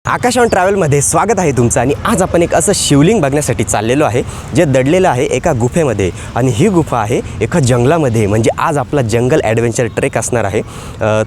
आकाश ट्रॅव्हलमध्ये स्वागत आहे तुमचं। आणि आज आपण एक असं शिवलिंग बघण्यासाठी चाललेलो आहे जे दडलेलं आहे एका गुफेमध्ये। आणि ही गुफा आहे एका जंगलामध्ये। म्हणजे आज आपला जंगल ॲडव्हेंचर ट्रेक असणार आहे।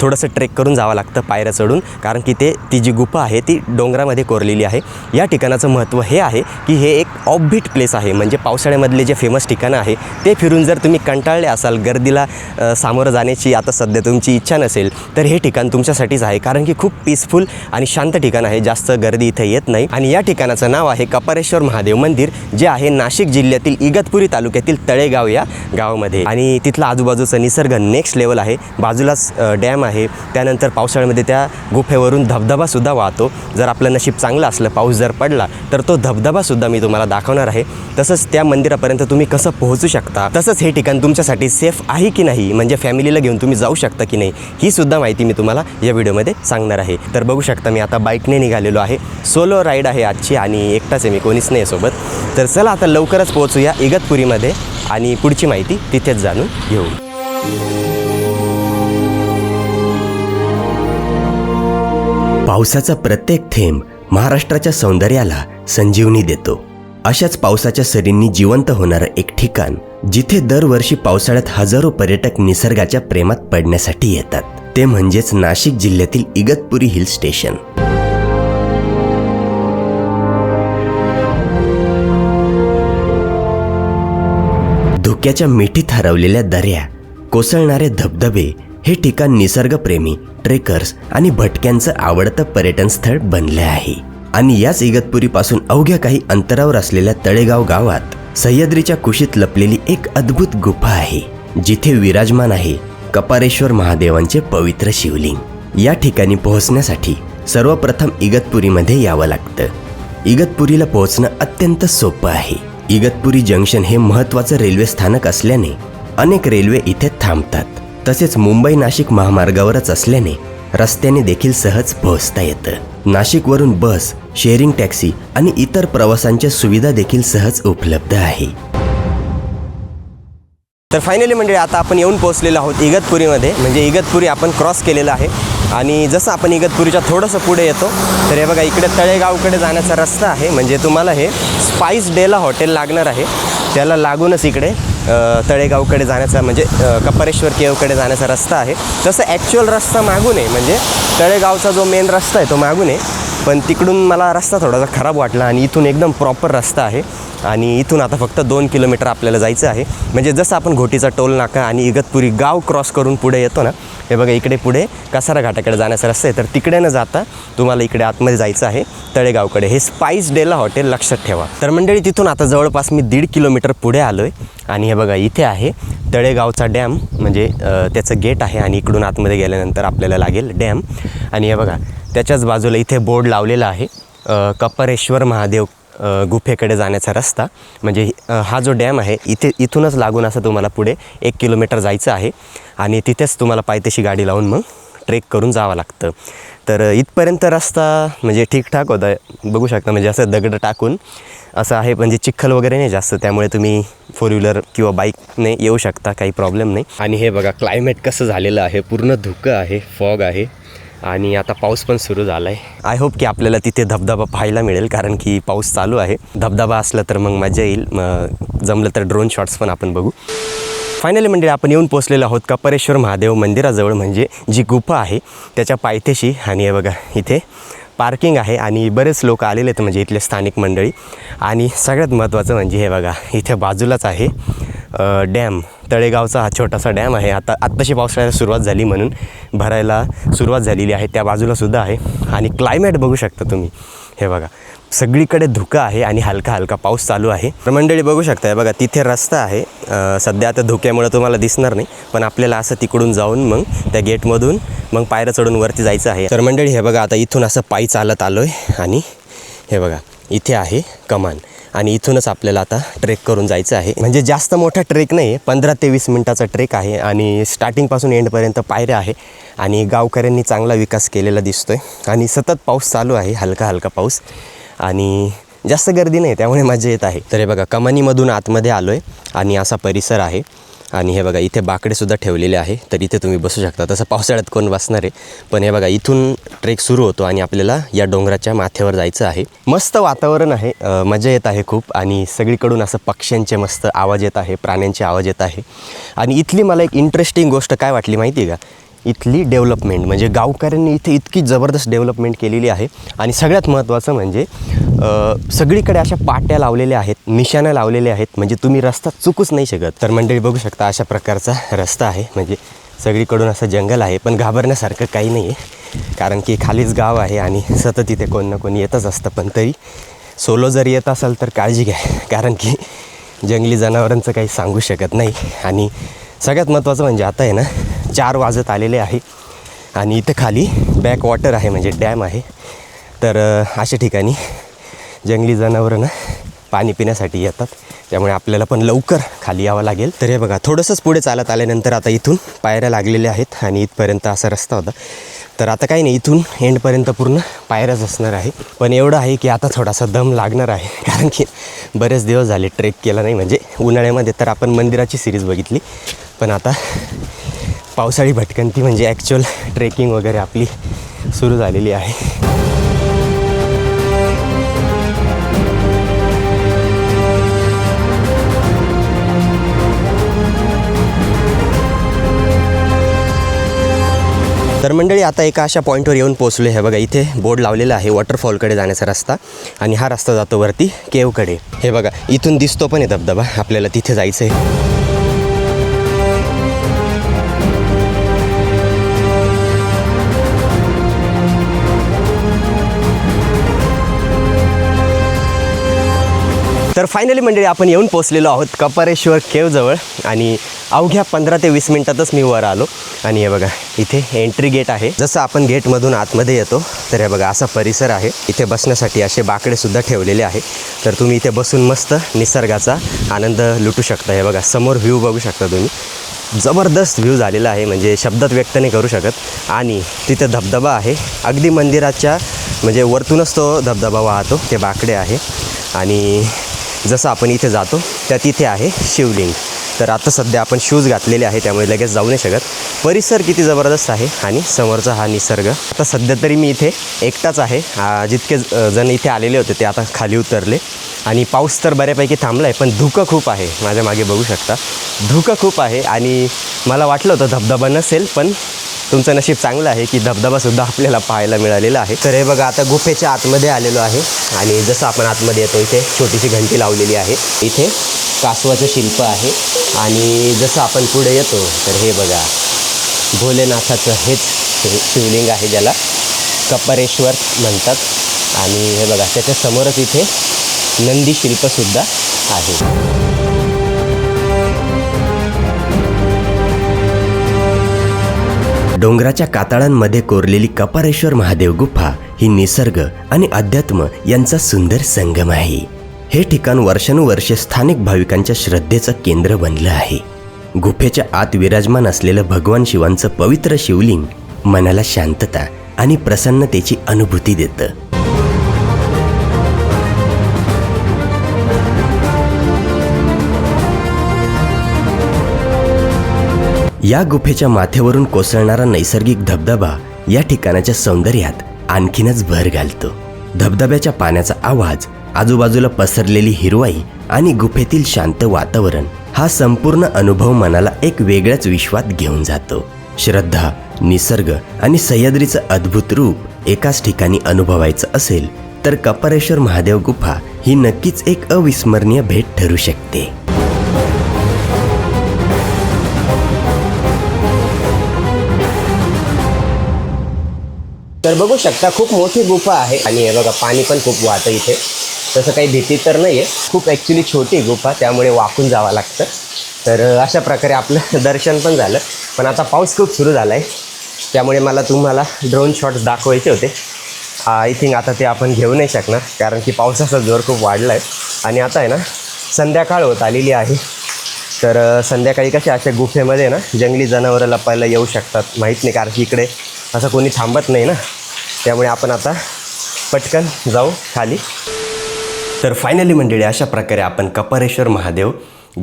थोडंसं ट्रेक करून जावं लागतं पायऱ्या चढून, कारण की ती जी गुफा आहे ती डोंगरामध्ये कोरलेली आहे। या ठिकाणाचं महत्त्व हे आहे की हे एक ऑफबीट प्लेस आहे। म्हणजे पावसाळ्यामधले जे फेमस ठिकाणं आहे ते फिरून जर तुम्ही कंटाळले असाल, गर्दीला सामोरं जाण्याची आता सध्या तुमची इच्छा नसेल, तर हे ठिकाण तुमच्यासाठीच आहे। कारण की खूप पीसफुल आणि शांत ठिकाण आहे, जास्त गर्दी इथे येत नाही। आणि या ठिकाणाचं नाव आहे कपारेश्वर महादेव मंदिर, जे आहे नाशिक जिल्ह्यातील इगतपुरी तालुक्यातील तळेगाव या गावामध्ये। आणि तिथला आजूबाजूचा निसर्ग नेक्स्ट लेवल आहे। बाजूलाच डॅम आहे। त्यानंतर पावसाळ्यामध्ये त्या गुफेवरून धबधबासुद्धा वाहतो। जर आपलं नशीब चांगलं असलं, पाऊस जर पडला, तर तो धबधबासुद्धा मी तुम्हाला दाखवणार आहे। तसंच त्या मंदिरापर्यंत तुम्ही कसं पोहोचू शकता, तसंच हे ठिकाण तुमच्यासाठी सेफ आहे की नाही, म्हणजे फॅमिलीला घेऊन तुम्ही जाऊ शकता की नाही, ही सुद्धा माहिती मी तुम्हाला या व्हिडिओमध्ये सांगणार आहे। तर बघू शकता मी आता बाईकने निघालेलो आहे। सोलो राईड आहे आजची आणि एकटाच आहे मी, कोणीच नाही सोबत। तर चला आता लवकरच पोहोचूया इगतपुरीमध्ये आणि पुढची माहिती तिथेच जाणून घेऊ। पावसाचा प्रत्येक थेंब महाराष्ट्राच्या सौंदर्याला संजीवनी देतो। अशाच पावसाच्या सरींनी जिवंत होणारं एक ठिकाण, जिथे दरवर्षी पावसाळ्यात हजारो पर्यटक निसर्गाच्या प्रेमात पडण्यासाठी येतात, ते म्हणजेच नाशिक जिल्ह्यातील इगतपुरी हिल स्टेशन। धुक्याच्या मिठीत हरवलेल्या दऱ्या, कोसळणारे धबधबे, हे ठिकाण निसर्गप्रेमी, ट्रेकर्स आणि भटक्यांचं आवडतं पर्यटन स्थळ बनले आहे। आणि याच इगतपुरीपासून अवघ्या काही अंतरावर असलेल्या तळेगाव गावात सह्याद्रीच्या कुशीत लपलेली एक अद्भुत गुफा आहे, जिथे विराजमान आहे कपारेश्वर महादेवांचे पवित्र शिवलिंग। या ठिकाणी पोहोचण्यासाठी सर्वप्रथम इगतपुरीमध्ये यावं लागतं। इगतपुरीला पोहोचणं अत्यंत सोपं आहे। इगतपुरी जंक्शन हे महत्त्वाचं रेल्वे स्थानक असल्याने अनेक रेल्वे इथे थांबतात। तसेच मुंबई नाशिक महामार्गावरच असल्याने रस्त्याने देखील सहज पोहोचता येतं। नाशिकवरून बस, शेअरिंग टॅक्सी आणि इतर प्रवासांच्या सुविधा देखील सहज उपलब्ध आहे। तर फायनली म्हणजे आता आपण येऊन पोहोचलेलो आहोत इगतपुरीमध्ये। म्हणजे इगतपुरी आपण क्रॉस केलेलं आहे। आणि जसं आपण इगतपुरीच्या थोडंसं पुढे येतो, तर हे बघा इकडे तळेगावकडे जाण्याचा रस्ता आहे। म्हणजे तुम्हाला हे स्पाइस डेला हॉटेल लागणार आहे, त्याला लागूनच इकडे तळेगावकडे जाण्याचा, म्हणजे कपारेश्वर केवकडे जाण्याचा रस्ता आहे। तसं ॲक्च्युअल रस्ता मागून आहे, म्हणजे तळेगावचा जो मेन रस्ता आहे तो मागून आहे, पण तिकडून मला रस्ता थोडासा खराब वाटला आणि इथून एकदम प्रॉपर रस्ता आहे। आणि इथून आता फक्त 2 किलोमीटर आपल्याला जायचं आहे। म्हणजे जसं आपण घोटीचा टोल नाका आणि इगतपुरी गाव क्रॉस करून पुढे येतो ना, हे बघा इकडे पुढे कसारा घाटाकडे जाण्याचा रस्ता आहे, तर तिकडे न जाता तुम्हाला इकडे आतमध्ये जायचं आहे तळेगावकडे। हे स्पाइस डेला हॉटेल लक्षात ठेवा। तर मंडळी तिथून आता जवळपास मी 1.5 किलोमीटर पुढे आलो आहे। आणि हे बघा इथे आहे तळेगावचा डॅम, म्हणजे त्याचं गेट आहे। आणि इकडून आतमध्ये गेल्यानंतर आपल्याला लागेल डॅम। आणि हे बघा त्याच्याच बाजूला इथे बोर्ड लावलेला आहे कपारेश्वर महादेव गुफेकडे जाण्याचा रस्ता। म्हणजे हा जो डॅम आहे इथूनच लागून असं तुम्हाला पुढे 1 किलोमीटर जायचं आहे। आणि तिथेच तुम्हाला पायथ्याशी गाडी लावून मग ट्रेक करून जावं लागतं। तर इथपर्यंत रस्ता म्हणजे ठीकठाक होता, बघू शकता। म्हणजे असं दगड टाकून असं आहे, म्हणजे चिखल वगैरे नाही जास्त, त्यामुळे तुम्ही 4 व्हीलर किंवा बाईकने येऊ शकता, काही प्रॉब्लेम नाही। आणि हे बघा क्लायमेट कसं झालेलं आहे, पूर्ण धुकं आहे, फॉग आहे आणि आता पाऊस पण सुरू झाला आहे। आय होप की आपल्याला तिथे धबधबा पाहायला मिळेल, कारण की पाऊस चालू आहे। धबधबा असला तर मग मजा येईल, जमलं तर ड्रोन शॉट्स पण आपण बघू। फायनली म्हणजे आपण येऊन पोचलेलो आहोत कपारेश्वर महादेव मंदिराजवळ, म्हणजे जी गुफा आहे त्याच्या पायथ्याशी। आणि हे बघा इथे पार्किंग आहे आणि बरेच लोक आलेले आहेत, म्हणजे इथले स्थानिक मंडळी। आणि सगळ्यात महत्त्वाचं म्हणजे हे बघा इथे बाजूलाच आहे डॅम, तळेगावचा हा छोटासा डॅम आहे। आत्ताशी पावसाळ्याला सुरुवात झाली म्हणून भरायला सुरुवात झालेली आहे, त्या बाजूलासुद्धा आहे। आणि क्लायमेट बघू शकता तुम्ही, हे बघा सगळीकडे धुकं आहे आणि हलका हलका पाऊस चालू आहे। तर मंडळी बघू शकता, बघा तिथे रस्ता आहे। सध्या आता धुक्यामुळे तुम्हाला दिसणार नाही, पण आपल्याला असं तिकडून जाऊन मग त्या गेटमधून मग पायऱ्या चढून वरती जायचं आहे। तर मंडळी हे बघा आता इथून असं पायी चालत आलो आहे। आणि हे बघा इथे आहे कमान, आणि इथूनच आपल्याला आता ट्रेक करून जायचं आहे। म्हणजे जास्त मोठा ट्रेक नाही आहे, 15 ते 20 मिनटाचा ट्रेक आहे। आणि स्टार्टिंगपासून एंडपर्यंत पायऱ्या आहे। आणि गावकऱ्यांनी चांगला विकास केलेला दिसतो आहे। आणि सतत पाऊस चालू आहे, हलका हलका पाऊस, आणि जास्त गर्दी नाही, त्यामुळे मजा येत आहे। तर हे बघा कमानीमधून आतमध्ये आलो आहे आणि असा परिसर आहे। आणि हे बघा इथे बाकडेसुद्धा ठेवलेले आहे, तर इथे तुम्ही बसू शकता। तसं पावसाळ्यात कोण बसणार आहे, पण हे बघा इथून ट्रेक सुरू होतो आणि आपल्याला या डोंगराच्या माथ्यावर जायचं आहे. मस्त वातावरण आहे, मजा येत आहे खूप आणि सगळीकडून असं पक्ष्यांचे मस्त आवाज येत आहे, प्राण्यांचे आवाज येत आहे. आणि इथली मला एक इंटरेस्टिंग गोष्ट काय वाटली माहिती आहे का, इथली डेव्हलपमेंट म्हणजे गावकऱ्यांनी इथे इतकी जबरदस्त डेव्हलपमेंट केलेली आहे. आणि सगळ्यात महत्त्वाचं म्हणजे सगळीकडे अशा पाट्या लावलेल्या आहेत, निशाणं लावलेले आहेत, म्हणजे तुम्ही रस्ता चुकूच नाही शकत. तर मंडळी बघू शकता अशा प्रकारचा रस्ता आहे, म्हणजे सगळीकडून असं जंगल आहे, पण घाबरण्यासारखं काही नाही आहे, कारण की खालीच गाव आहे आणि सतत इथे कोण ना कोणी येतच असतं. पण तरी सोलो जर येत असाल तर काळजी घ्या, कारण की जंगली जनावरांचं काही सांगू शकत नाही. आणि सगळ्यात महत्त्वाचं म्हणजे आता आहे ना 4 वाजत आलेले आहे आणि इथं खाली बॅक वॉटर आहे, म्हणजे डॅम आहे. तर अशा ठिकाणी जंगली जनावरं ना पाणी पिण्यासाठी येतात, त्यामुळे आपल्याला पण लवकर खाली यावं लागेल. तर हे बघा थोडंसंच पुढे चालत आल्यानंतर आता इथून पायऱ्या लागलेल्या आहेत आणि इथपर्यंत असा रस्ता होता. तर आता काही नाही, इथून एंडपर्यंत पूर्ण पायऱ्याच असणार आहे. पण एवढं आहे की आता थोडासा दम लागणार आहे, कारण की बरेच दिवस झाले ट्रेक केला नाही. म्हणजे उन्हाळ्यामध्ये तर आपण मंदिराची सिरीज बघितली, पण आता पावसाळी भटकंती म्हणजे ॲक्च्युअल ट्रेकिंग वगैरे आपली सुरू झालेली आहे. तर मंडळी आता एका अशा पॉईंटवर येऊन पोचलो आहे. बघा इथे बोर्ड लावलेला आहे वॉटरफॉलकडे जाण्याचा रस्ता, आणि हा रस्ता जातो वरती केवकडे. हे बघा इथून दिसतो पण आहे धबधबा, आपल्याला तिथे जायचं आहे. तर फायनली मंडळी आपण येऊन पोचलेलो आहोत कपारेश्वर केवजवळ, आणि अवघ्या 15 ते 20 मिनटातच मी वर आलो. आणि हे बघा इथे एंट्री गेट आहे. जसं आपण गेटमधून आतमध्ये येतो तर हे बघा असा परिसर आहे. इथे बसण्यासाठी असे बाकडेसुद्धा ठेवलेले आहे, तर तुम्ही इथे बसून मस्त निसर्गाचा आनंद लुटू शकता. हे बघा समोर व्ह्यू बघू शकता तुम्ही, जबरदस्त व्ह्यू झालेला आहे, म्हणजे शब्दात व्यक्त नाही करू शकत. आणि तिथे धबधबा आहे, अगदी मंदिराच्या म्हणजे वरतूनच तो धबधबा वाहतो, ते बाकडे आहे. आणि जसं आपण इथे जातो त्या तिथे आहे शिवलिंग. तर आता सध्या आपण शूज घातलेले आहे, त्यामुळे लगेच जाऊ नाही शकत. परिसर किती जबरदस्त आहे आणि समोरचा हा निसर्ग. आता सध्या तरी मी इथे एकटाच आहे, जितके जण इथे आलेले होते ते आता खाली उतरले. आणि पाऊस तर बऱ्यापैकी थांबला आहे, पण धुकं खूप आहे. माझ्या मागे बघू शकता धुकं खूप आहे. आणि मला वाटलं होतं धबधबा नसेल, पण तुमचं नशीब चांगलं आहे की धबधबासुद्धा आपल्याला पाहायला मिळालेला आहे. तर हे बघा आता गुफेच्या आतमध्ये आलेलो आहे, आणि जसं आपण आतमध्ये येतो इथे छोटीशी घंटी लावलेली आहे. इथे कासवाचं शिल्प आहे, आणि जसं आपण पुढे येतो तर हे बघा भोलेनाथाचं हेच शिवलिंग आहे, ज्याला कपारेश्वर म्हणतात. आणि हे बघा त्याच्या समोरच इथे नंदी शिल्पसुद्धा आहे. डोंगराच्या कातळांमध्ये कोरलेली कपारेश्वर महादेव गुफा ही निसर्ग आणि अध्यात्म यांचा सुंदर संगम आहे. हे ठिकाण वर्षानुवर्षे स्थानिक भाविकांच्या श्रद्धेचं केंद्र बनलं आहे. गुफेच्या आत विराजमान असलेलं भगवान शिवांचं पवित्र शिवलिंग मनाला शांतता आणि प्रसन्नतेची अनुभूती देतं. या गुफेच्या माथ्यावरून कोसळणारा नैसर्गिक धबधबा या ठिकाणाच्या सौंदर्यात आणखीनच भर घालतो. धबधब्याच्या पाण्याचा आवाज, आजूबाजूला पसरलेली हिरवाई आणि गुफेतील शांत वातावरण हा संपूर्ण अनुभव मनाला एक वेगळ्याच विश्वात घेऊन जातो. श्रद्धा, निसर्ग आणि सह्याद्रीचं अद्भुत रूप एकाच ठिकाणी अनुभवायचं असेल तर कपारेश्वर महादेव गुफा ही नक्कीच एक अविस्मरणीय भेट ठरू शकते. तर बघू शकता खूप मोठी गुफा आहे, आणि हे बघा पाणी पण खूप वाहतं इथे. तसं काही भीती तर नाही आहे, खूप ॲक्च्युली छोटी गुफा, त्यामुळे वाकून जावं लागतं. तर अशा प्रकारे आपलं दर्शन पण झालं. पण आता पाऊस खूप सुरू झाला आहे, त्यामुळे मला तुम्हाला ड्रोन शॉट्स दाखवायचे होते. आय थिंक आता ते आपण घेऊ नाही शकणार, कारण की पावसाचा जोर खूप वाढला आहे. आणि आता आहे ना संध्याकाळ होत आलेली आहे, तर संध्याकाळी कसे अशा गुफेमध्ये ना जंगली जनावरं लपायला येऊ शकतात, माहीत नाही, कारण की इकडे असं कोणी थांबत नाही ना, त्यामुळे आपण आता पटकन जाऊ खाली. तर फायनली मंडळी अशा प्रकारे आपण कपारेश्वर महादेव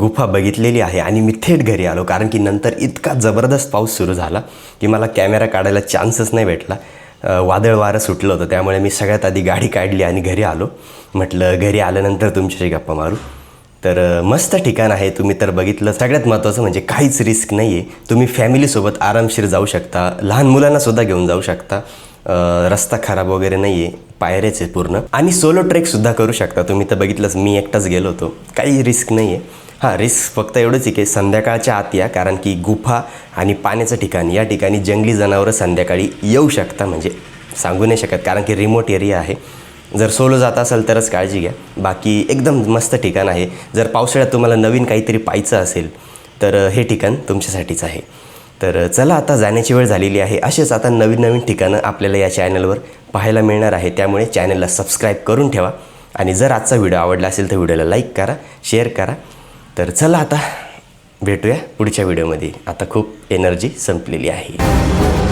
गुफा बघितलेली आहे, आणि मी थेट घरी आलो, कारण की नंतर इतका जबरदस्त पाऊस सुरू झाला की मला कॅमेरा काढायला चान्सच नाही भेटला. वादळ वारं सुटलं होतं, त्यामुळे मी सगळ्यात आधी गाडी काढली आणि घरी आलो. म्हटलं घरी आल्यानंतर तुमच्याशी गप्पा मारू. तर मस्त ठिकाण आहे, तुम्ही तर बघितलं. सगळ्यात महत्त्वाचं म्हणजे काहीच रिस्क नाही आहे. तुम्ही फॅमिलीसोबत आरामशीर जाऊ शकता, लहान मुलांनासुद्धा घेऊन जाऊ शकता. रस्ता खराब वगैरे नाही आहे, पायऱ्याच आहे पूर्ण. आणि सोलो ट्रेकसुद्धा करू शकता तुम्ही. तर बघितलंच, मी एकटाच गेलो होतो, काही रिस्क नाही आहे. हां, रिस्क फक्त एवढंच आहे की संध्याकाळच्या आत या, कारण की गुफा आणि पाण्याचं ठिकाण, या ठिकाणी जंगली जनावरं संध्याकाळी येऊ शकता. म्हणजे सांगू नाही शकत, कारण की रिमोट एरिया आहे. जर सोलो जात असेल तरच काळजी घ्या. बाकी एकदम मस्त ठिकाण आहे. जर पावसाळ्यात तुम्हाला नवीन काहीतरी पाहायचं असेल तर हे ठिकाण तुमच्यासाठीच आहे. तर चला, आता जाण्याची वेळ झालेली आहे. असेच आता नवीन नवीन ठिकाणं आपल्याला या चॅनलवर पाहायला मिळणार आहे. त्यामुळे चॅनलला सबस्क्राईब करून ठेवा. आणि जर आजचा व्हिडिओ आवडला असेल तर व्हिडिओला लाईक करा, शेअर करा. तर चला, आता भेटूया पुढच्या व्हिडिओमध्ये. आता खूप एनर्जी संपलेली आहे.